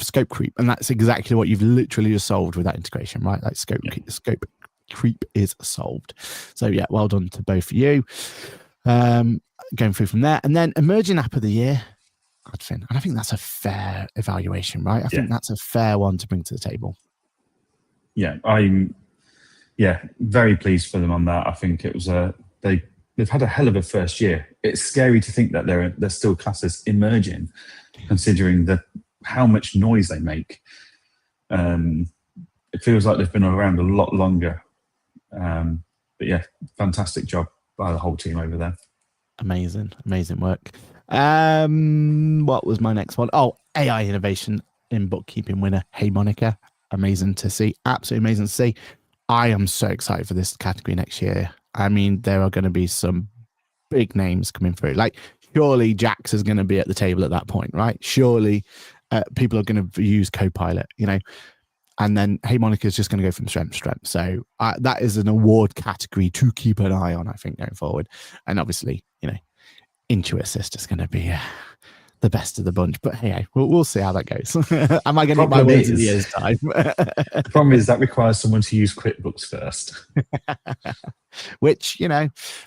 scope creep. And that's exactly what you've literally just solved with that integration, right? Like scope creep is solved. So yeah, well done to both of you. Going through from there. And then emerging app of the year. And I think that's a fair evaluation, right? I think that's a fair one to bring to the table. Yeah, I'm very pleased for them on that. I think it was they've had a hell of a first year. It's scary to think that they're still classed as emerging, considering how much noise they make. It feels like they've been around a lot longer. But yeah, fantastic job by the whole team over there. Amazing work. What was my next one? Oh, AI innovation in bookkeeping winner. Hey, Monica. Amazing to see. Absolutely amazing to see. I am so excited for this category next year. I mean, there are going to be some big names coming through. Like, surely Jax is going to be at the table at that point, right? Surely people are going to use Copilot, and then Hey Monica is just going to go from strength to strength. So that is an award category to keep an eye on, I think, going forward. And obviously, Intuit Assist is going to be the best of the bunch. But hey, we'll see how that goes. Am I going to get my words in a year's time? The problem is that requires someone to use QuickBooks first. Which,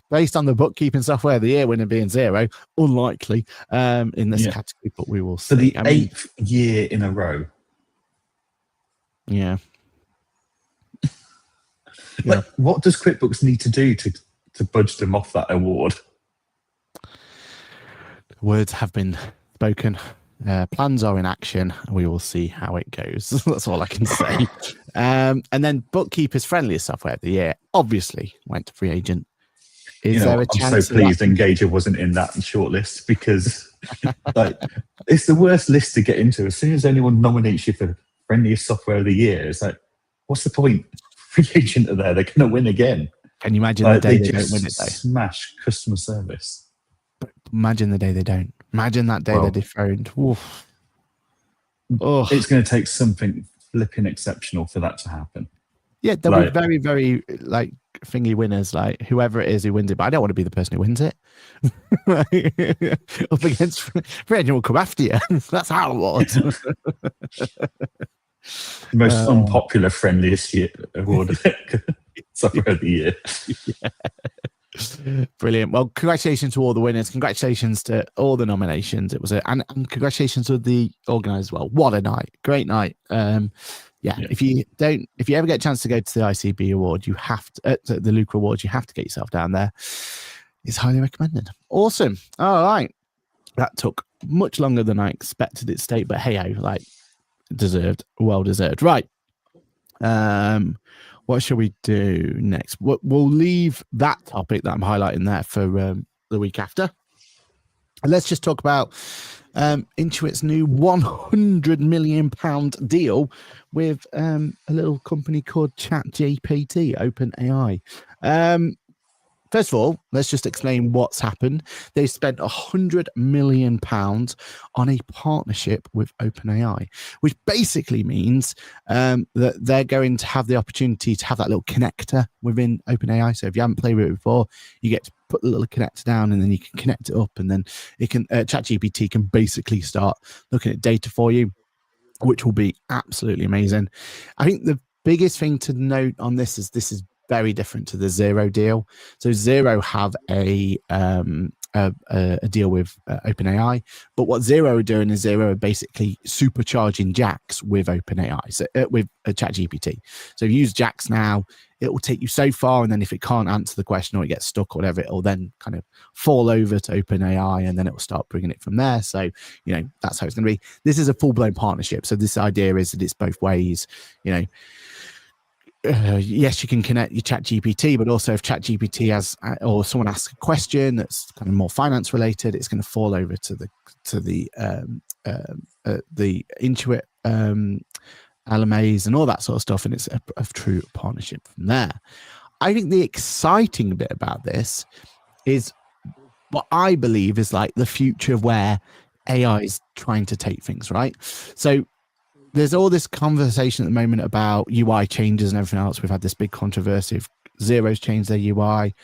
based on the bookkeeping software of the year winner being Xero, unlikely in this category, but we will see. For the 8th year in a row. Yeah. Like, what does QuickBooks need to do to budge them off that award? Words have been spoken. Plans are in action. We will see how it goes. That's all I can say. And then Bookkeeper's friendliest software of the year obviously went to Free Agent. Is there a I'm so chance pleased Engager wasn't in that shortlist, because like it's the worst list to get into. As soon as anyone nominates you for friendliest software of the year, it's like, what's the point? Free Agent are there; they're going to win again. Can you imagine the day they don't just win it though? smash customer service. Imagine the day they don't. Imagine that day they're dethroned. Oof. Oh. It's going to take something flipping exceptional for that to happen. Yeah, there'll be very, very like thingy winners, like whoever it is who wins it. But I don't want to be the person who wins it. Up against Free Agent will come after you. That's how it was. The most unpopular friendliest award software of the year. Yeah. Brilliant. Well, congratulations to all the winners. Congratulations to all the nominations. It was and congratulations to the organisers as well. What a night. Great night. If you ever get a chance to go to the ICB award, you have to the Luca Awards, you have to get yourself down there. It's highly recommended. Awesome. All right. That took much longer than I expected it to take, but hey, like deserved, well deserved. Right. What shall we do next? We'll leave that topic that I'm highlighting there for the week after. And let's just talk about Intuit's new £100 million deal with a little company called ChatGPT, OpenAI. First of all, let's just explain what's happened. They spent £100 million on a partnership with OpenAI, which basically means that they're going to have the opportunity to have that little connector within OpenAI. So if you haven't played with it before, you get to put the little connector down and then you can connect it up, and then it can ChatGPT can basically start looking at data for you, which will be absolutely amazing. I think the biggest thing to note on this is very different to the Xero deal. So Xero have a deal with OpenAI, but what Xero are doing is Xero are basically supercharging Jax with OpenAI, so with ChatGPT. So if you use Jax now, it will take you so far, and then if it can't answer the question or it gets stuck or whatever, it will then kind of fall over to OpenAI, and then it will start bringing it from there. So, that's how it's going to be. This is a full-blown partnership. So this idea is that it's both ways, yes, you can connect your ChatGPT, but also if ChatGPT has or someone asks a question that's kind of more finance related, it's going to fall over to the Intuit LMAs and all that sort of stuff, and it's a true partnership from there. I think the exciting bit about this is what I believe is like the future of where AI is trying to take things, right? So there's all this conversation at the moment about UI changes and everything else. We've had this big controversy of Xero's changed their UI.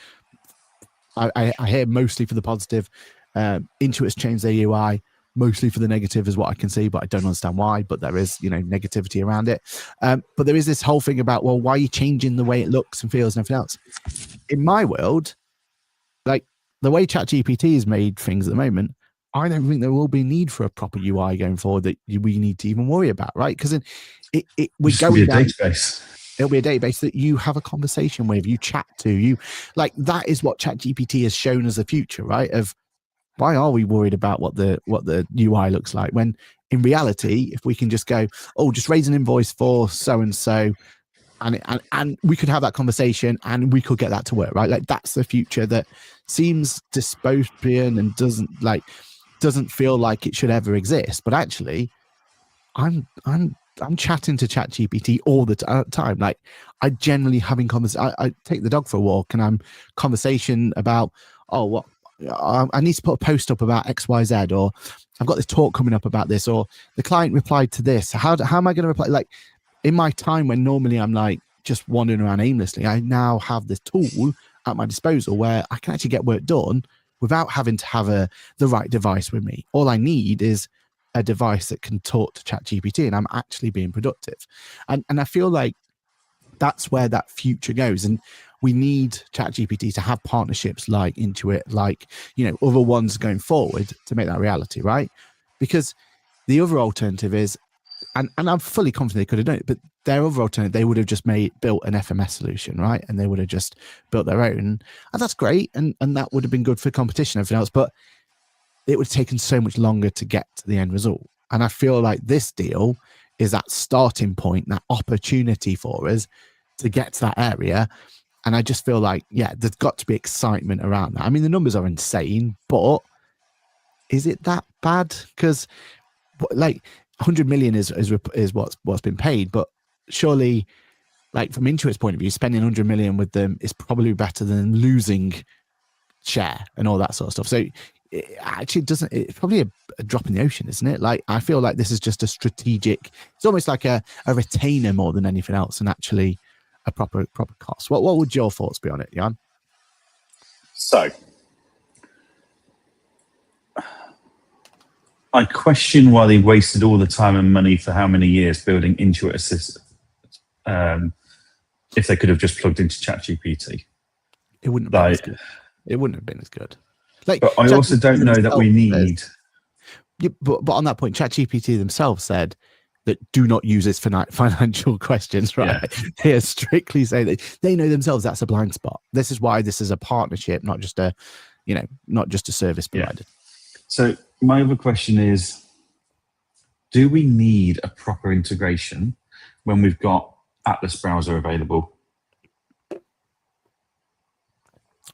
I hear mostly for the positive. Intuit's changed their UI mostly for the negative is what I can see, but I don't understand why. But there is, negativity around it. But there is this whole thing about, well, why are you changing the way it looks and feels and everything else? In my world, like the way ChatGPT has made things at the moment, I don't think there will be need for a proper UI going forward that we need to even worry about, right? Because we're going down. It'll be a database that you have a conversation with, you chat to, you like that is what ChatGPT has shown as the future, right? Of why are we worried about what the UI looks like when in reality, if we can just go, just raise an invoice for so and so, and we could have that conversation and we could get that to work, right? Like that's the future that seems dystopian and doesn't feel like it should ever exist, but actually I'm chatting to ChatGPT all the time. Like I generally having conversation. I take the dog for a walk and I'm conversation about I need to put a post up about XYZ, or I've got this talk coming up about this, or the client replied to this. How am I going to reply? Like in my time when normally I'm like just wandering around aimlessly, I now have this tool at my disposal where I can actually get work done without having to have the right device with me. All I need is a device that can talk to ChatGPT, and I'm actually being productive. And I feel like that's where that future goes. And we need ChatGPT to have partnerships like Intuit, like, other ones going forward to make that reality, right? Because the other alternative is, and I'm fully confident they could have done it, but their other alternative, they would have just built an FMS solution, right? And they would have just built their own. And that's great. And that would have been good for competition and everything else. But it would have taken so much longer to get to the end result. And I feel like this deal is that starting point, that opportunity for us to get to that area. And I just feel like, yeah, there's got to be excitement around that. I mean, the numbers are insane, but is it that bad? Because like 100 million is what's been paid, but surely, like from Intuit's point of view, spending 100 million with them is probably better than losing share and all that sort of stuff. So it actually doesn't, it's probably a drop in the ocean, isn't it? Like, I feel like this is just a strategic, it's almost like a retainer more than anything else, and actually a proper cost. What would your thoughts be on it, Jan? So I question why they wasted all the time and money for how many years building Intuit Assist if they could have just plugged into ChatGPT. It wouldn't have been as good. It wouldn't have been as good. Like, but I also don't know that we need. Yeah, but on that point, ChatGPT themselves said that do not use this for financial questions, right? Yeah. They are strictly saying that they know themselves that's a blind spot. This is why this is a partnership, not just a service provider. Yeah. So my other question is, do we need a proper integration when we've got Atlas browser available?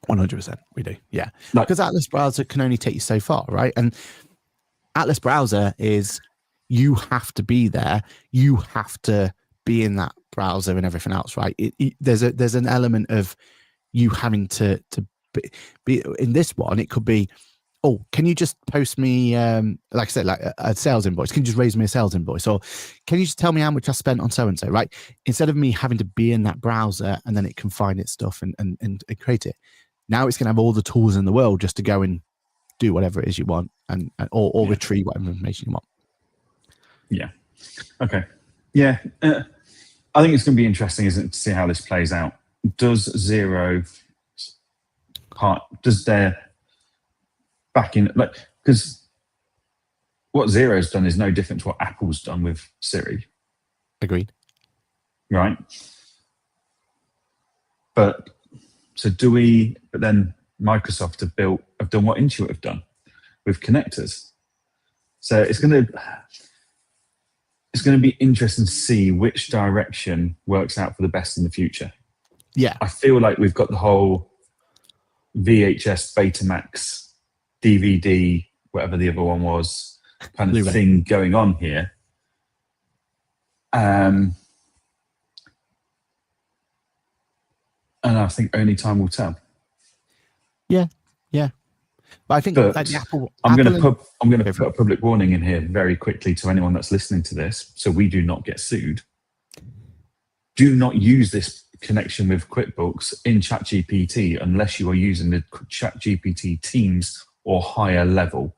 100% we do, yeah. Because Atlas browser can only take you so far, right? And Atlas browser is, you have to be there, you have to be in that browser and everything else, right? There's an element of you having to be in this one. It could be, oh, can you just post me, like I said, like a sales invoice? Can you just raise me a sales invoice? Or can you just tell me how much I spent on so-and-so, right? Instead of me having to be in that browser and then it can find its stuff and create it. Now it's going to have all the tools in the world just to go and do whatever it is you want or retrieve whatever information you want. Yeah. Okay. Yeah. I think it's going to be interesting, isn't it, to see how this plays out. Does their backing, like, because what Xero's done is no different to what Apple's done with Siri. Agreed. Right. But then Microsoft have done what Intuit have done with connectors. So it's going to be interesting to see which direction works out for the best in the future. Yeah. I feel like we've got the whole VHS, Betamax, DVD, whatever the other one was, kind of Blu-ray thing going on here. And I think only time will tell. Yeah. But I think like the I'm going to put a public warning in here very quickly to anyone that's listening to this, so we do not get sued. Do not use this connection with QuickBooks in ChatGPT unless you are using the ChatGPT Teams or higher level,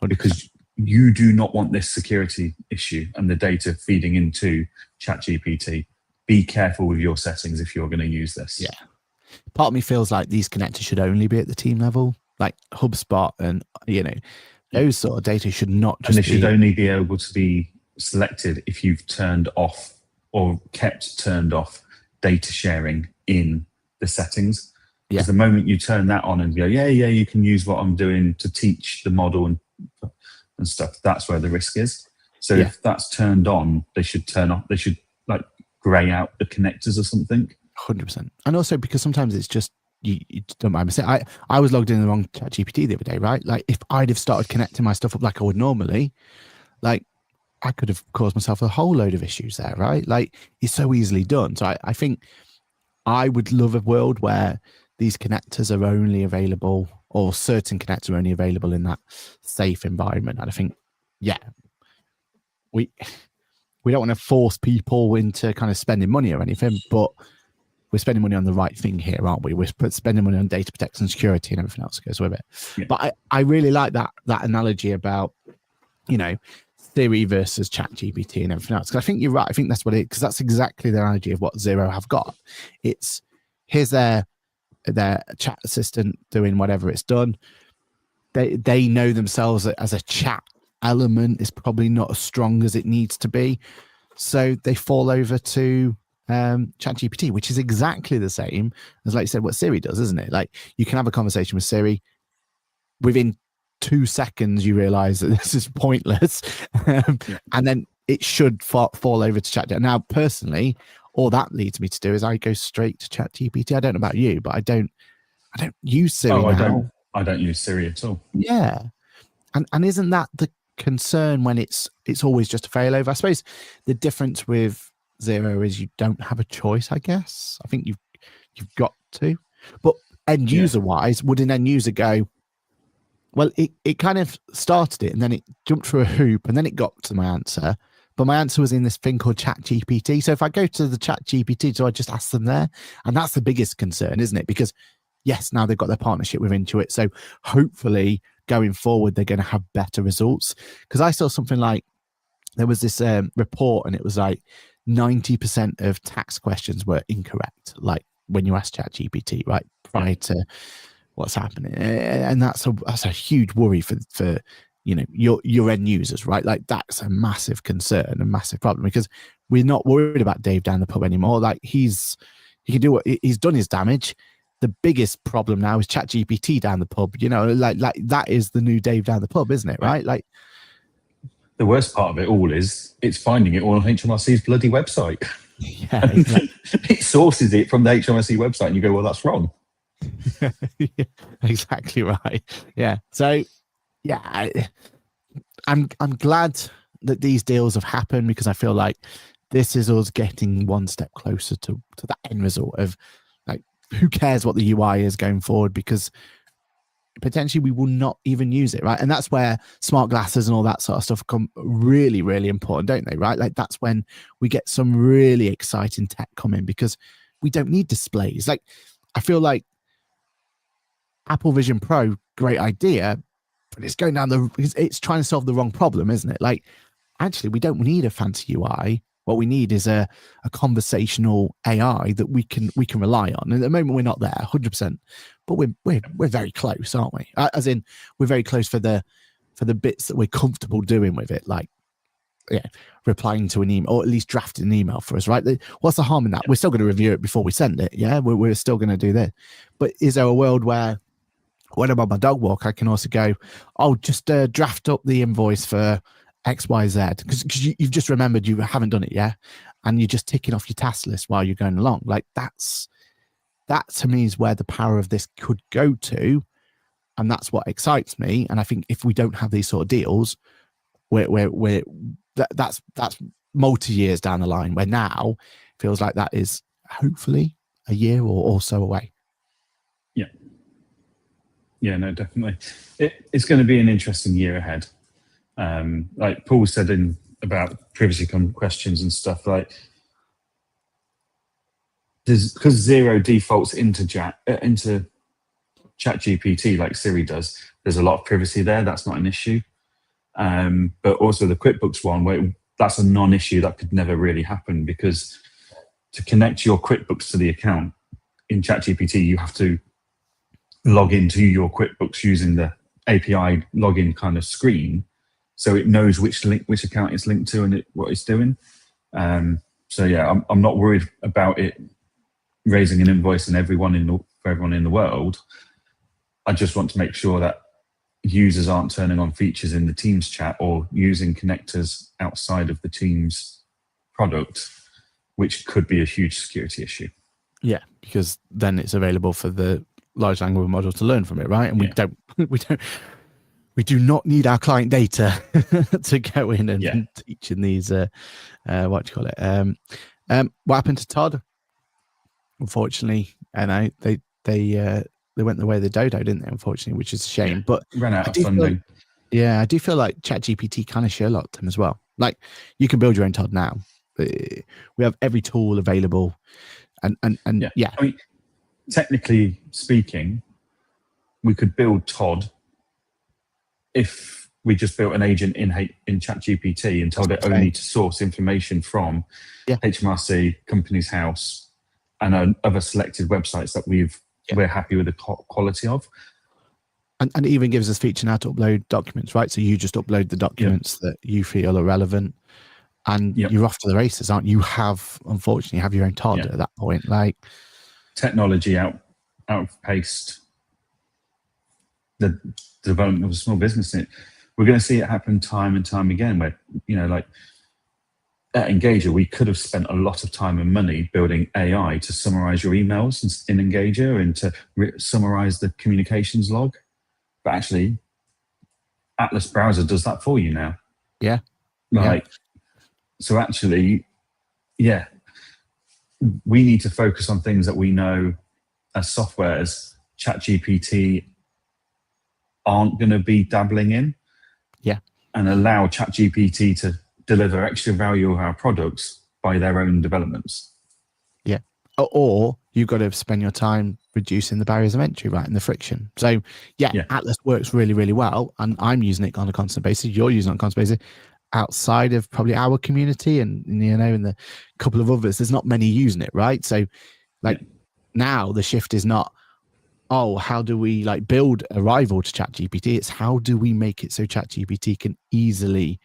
because you do not want this security issue and the data feeding into ChatGPT. Be careful with your settings if you're going to use this. Yeah. Part of me feels like these connectors should only be at the team level, like HubSpot, and those sort of data should not just. And they should only be able to be selected if you've turned off or kept turned off data sharing in the settings. Because the moment you turn that on and go, you can use what I'm doing to teach the model and stuff, that's where the risk is. So if that's turned on, they should turn off. They should like grey out the connectors or something. 100%. And also because sometimes it's just, you don't mind me saying, I was logged in the wrong ChatGPT the other day, right? Like if I'd have started connecting my stuff up like I would normally, like I could have caused myself a whole load of issues there, right? Like it's so easily done. So I think I would love a world where these connectors are only available, or certain connectors are only available in that safe environment. And I think, we don't want to force people into kind of spending money or anything, but we're spending money on the right thing here, aren't we? We're spending money on data protection, security, and everything else that goes with it. Yeah. But I really like that analogy about, Siri versus ChatGPT and everything else. Because I think you're right. I think that's what because that's exactly the analogy of what Xero have got. It's here's their chat assistant doing whatever it's done. They know themselves as a chat element is probably not as strong as it needs to be, so they fall over to ChatGPT, which is exactly the same as, like you said, what Siri does, isn't it? Like you can have a conversation with Siri within 2 seconds you realize that this is pointless, and then it should fall over to ChatGPT. Now, personally, all that leads me to do is I go straight to ChatGPT. I don't know about you, but I don't use Siri now. I don't use Siri at all. Yeah, and isn't that the concern when it's always just a failover? I suppose the difference with Zero is you don't have a choice. I guess I think you've got to, but end user wise, would an end user go, well, it kind of started it and then it jumped through a hoop and then it got to my answer, but my answer was in this thing called ChatGPT. So if I go to the ChatGPT, so I just ask them there, and that's the biggest concern, isn't it? Because yes, now they've got their partnership with Intuit, so hopefully going forward they're going to have better results. Because I saw something like there was this report, and it was like 90% of tax questions were incorrect, like when you ask ChatGPT, right, prior to what's happening, and that's a huge worry for your end users, right? Like that's a massive concern, a massive problem, because we're not worried about Dave down the pub anymore. Like he can do what he's done his damage. The biggest problem now is ChatGPT down the pub. Like that is the new Dave down the pub, isn't it? Right? Like the worst part of it all is it's finding it all on HMRC's bloody website. Yeah, exactly. It sources it from the HMRC website, and you go, well, that's wrong. Yeah, exactly right. Yeah. So, yeah, I'm glad that these deals have happened, because I feel like this is us getting one step closer to that end result of, like, who cares what the UI is going forward, because potentially we will not even use it, right? And that's where smart glasses and all that sort of stuff come really, really important, don't they? Right? Like that's when we get some really exciting tech coming, because we don't need displays. Like I feel like Apple Vision Pro, great idea, but it's going down it's trying to solve the wrong problem, isn't it? Like actually we don't need a fancy UI. What we need is a conversational AI that we can rely on. And at the moment we're not there 100%, but we're very close, aren't we? As in we're very close for the bits that we're comfortable doing with it, like replying to an email, or at least drafting an email for us, right? What's the harm in that? We're still going to review it before we send it. Yeah, we're still going to do that. But is there a world where when I'm on my dog walk, I can also go, oh, just draft up the invoice for XYZ, because you've just remembered you haven't done it yet, and you're just ticking off your task list while you're going along. Like that to me is where the power of this could go to, and that's what excites me. And I think if we don't have these sort of deals, that's multi years down the line, where now feels like that is hopefully a year or so away. Yeah, no, definitely. It's going to be an interesting year ahead. Like Paul said about privacy questions and stuff, like because Zero defaults into ChatGPT like Siri does, there's a lot of privacy there. That's not an issue. But also the QuickBooks one, where that's a non-issue, that could never really happen, because to connect your QuickBooks to the account in ChatGPT, you have to log into your QuickBooks using the API login kind of screen, so it knows which account it's linked to and what it's doing. So yeah, I'm not worried about it raising an invoice for everyone in the world. I just want to make sure that users aren't turning on features in the Teams chat or using connectors outside of the Teams product, which could be a huge security issue. Yeah, because then it's available for the large language model to learn from it, right? And we do not need our client data to go in and teach in these what do you call it? What happened to Todd? Unfortunately, and they went the way of the dodo, didn't they? Unfortunately, which is a shame. But ran out of funding. I do feel like ChatGPT kind of Sherlocked him as well. Like you can build your own Todd now. We have every tool available, and yeah. I mean, technically speaking, we could build Todd if we just built an agent in ChatGPT and told it only to source information from HMRC, Companies House, and other selected websites that we're happy with the quality of. And it even gives us feature now to upload documents, right? So you just upload the documents that you feel are relevant, and you're off to the races, aren't you? Unfortunately, have your own Todd at that point. Like technology outpaced development of a small business. And we're going to see it happen time and time again where, like at Engager, we could have spent a lot of time and money building AI to summarize your emails in Engager and to summarize the communications log. But actually, Atlas Browser does that for you now. Yeah. So actually, we need to focus on things that we know as softwares ChatGPT aren't going to be dabbling in. Yeah. And allow ChatGPT to deliver extra value of our products by their own developments. Yeah. Or you've got to spend your time reducing the barriers of entry, right, and the friction. So Atlas works really, really well, and I'm using it on a constant basis. You're using it on a constant basis. Outside of probably our community and and the couple of others, there's not many using it, right? So now the shift is not, how do we build a rival to ChatGPT? It's how do we make it so ChatGPT can easily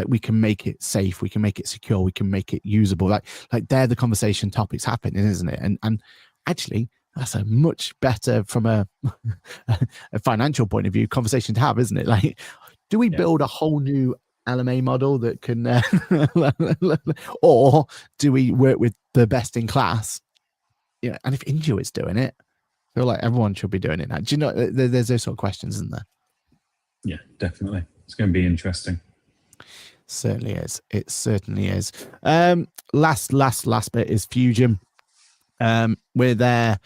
we can make it safe, we can make it secure, we can make it usable. Like they're the conversation topics happening, isn't it? And actually that's a much better from a financial point of view conversation to have, isn't it? Do we build a whole new LMA model that can or do we work with the best in class? And if Intuit's doing it, I feel like everyone should be doing it now. Do you know, there's those sort of questions, isn't there? Yeah, definitely. It's going to be interesting. Certainly is. It certainly is. Last bit is Fusion. We're there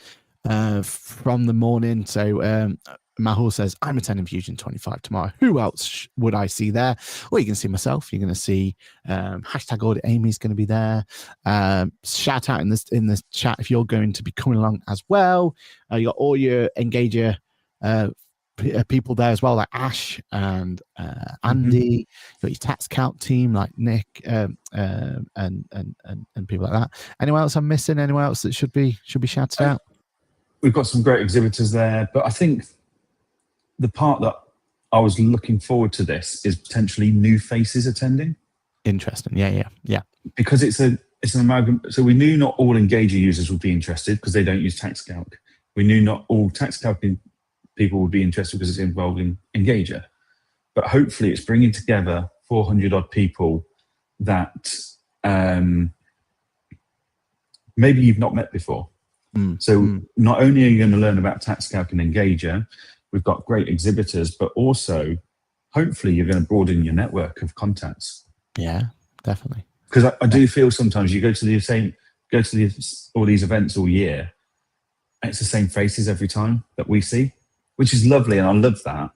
from the morning. So Mahul says, I'm attending Fusion 25 tomorrow. Who else would I see there? Well, you can see myself. You're going to see hashtag Audit Amy's going to be there. Shout out in this chat if you're going to be coming along as well. You got all your Engager people there as well, like Ash and Andy. You got your tax count team like Nick and people like that. Anyone else I'm missing? Anyone else that should be shouted out? We've got some great exhibitors there, but I think the part that I was looking forward to this is potentially new faces attending. Interesting. Yeah. Because it's an amalgam. So we knew not all Engager users would be interested because they don't use TaxCalc. We knew not all TaxCalc people would be interested because it's involving Engager. But hopefully it's bringing together 400 odd people that maybe you've not met before. Not only are you going to learn about TaxCalc and Engager, we've got great exhibitors, but also hopefully you're going to broaden your network of contacts. Yeah, definitely. Because I do feel sometimes you go to all these events all year, and it's the same faces every time that we see, which is lovely, and I love that.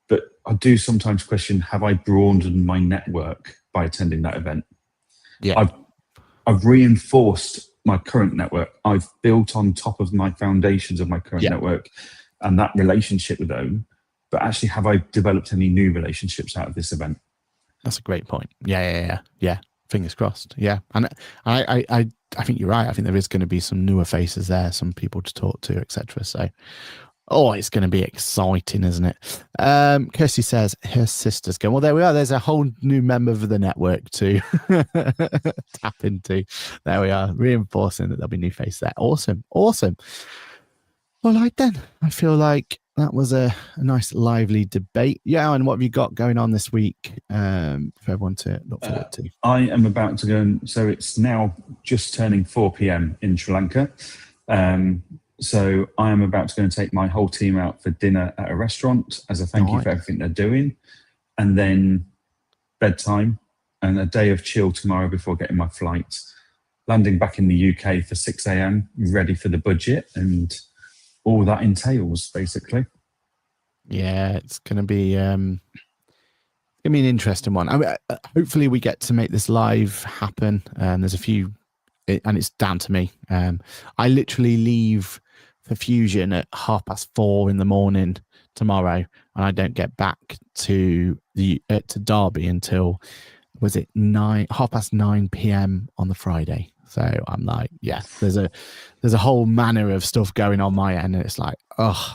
But I do sometimes question: have I broadened my network by attending that event? Yeah, I've reinforced my current network. I've built on top of my foundations of my current network and that relationship with them. But actually, have I developed any new relationships out of this event? That's a great point. Yeah. Fingers crossed. Yeah, and I think you're right. I think there is going to be some newer faces there, some people to talk to, etc. So, it's going to be exciting, isn't it? Kirsty says her sister's going. Well, there we are. There's a whole new member of the network to tap into. There we are, reinforcing that there'll be new face there. Awesome. All right then. I feel like that was a nice lively debate. Yeah, and what have you got going on this week for everyone to look forward to? I am about to go so it's now just turning 4 p.m. in Sri Lanka. So I am about to go and take my whole team out for dinner at a restaurant as a thank you for everything they're doing. And then bedtime and a day of chill tomorrow before getting my flight. Landing back in the UK for 6 a.m, ready for the budget and all that entails, basically. Yeah, it's going to be an interesting one. I mean, hopefully we get to make this live happen. There's a few, and it's down to me. I literally leave for Fusion at 4:30 in the morning tomorrow, and I don't get back to Derby until, was it 9:30 p.m. on the Friday. So I'm like, there's a whole manner of stuff going on my end, and it's like,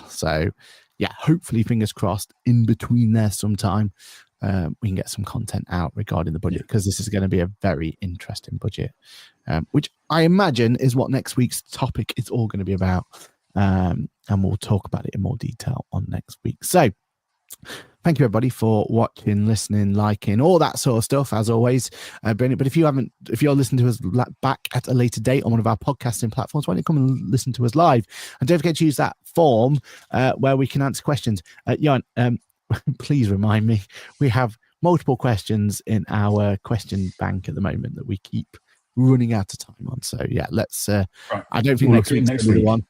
so yeah, hopefully fingers crossed in between there sometime we can get some content out regarding the budget, because this is going to be a very interesting budget, which I imagine is what next week's topic is all going to be about, and we'll talk about it in more detail on next week. So Thank you, everybody, for watching, listening, liking, all that sort of stuff, as always. Brilliant. But if you're listening to us back at a later date on one of our podcasting platforms, why don't you come and listen to us live? And don't forget to use that form where we can answer questions. Johann, please remind me, we have multiple questions in our question bank at the moment that we keep running out of time on. So, yeah, let's. Right. I don't think We'll next week's going to be the one.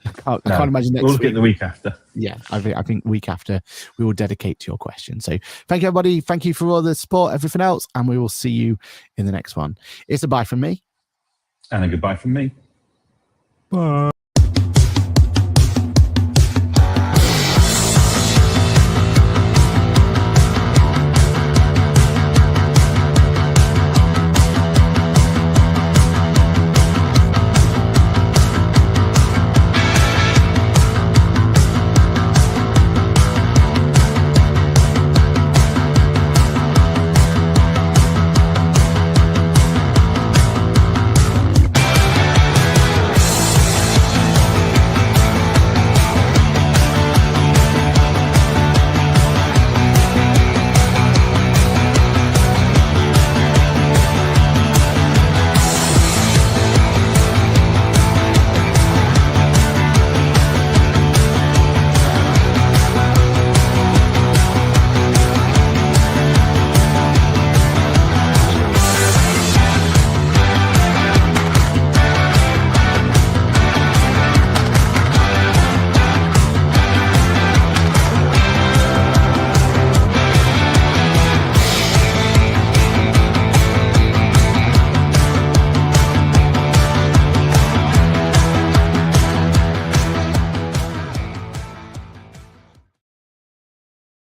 I can't imagine next we'll look week. at the week after. Yeah, I think week after we will dedicate to your question. So thank you, everybody. Thank you for all the support, everything else, and we will see you in the next one. It's a bye from me. And a goodbye from me. Bye.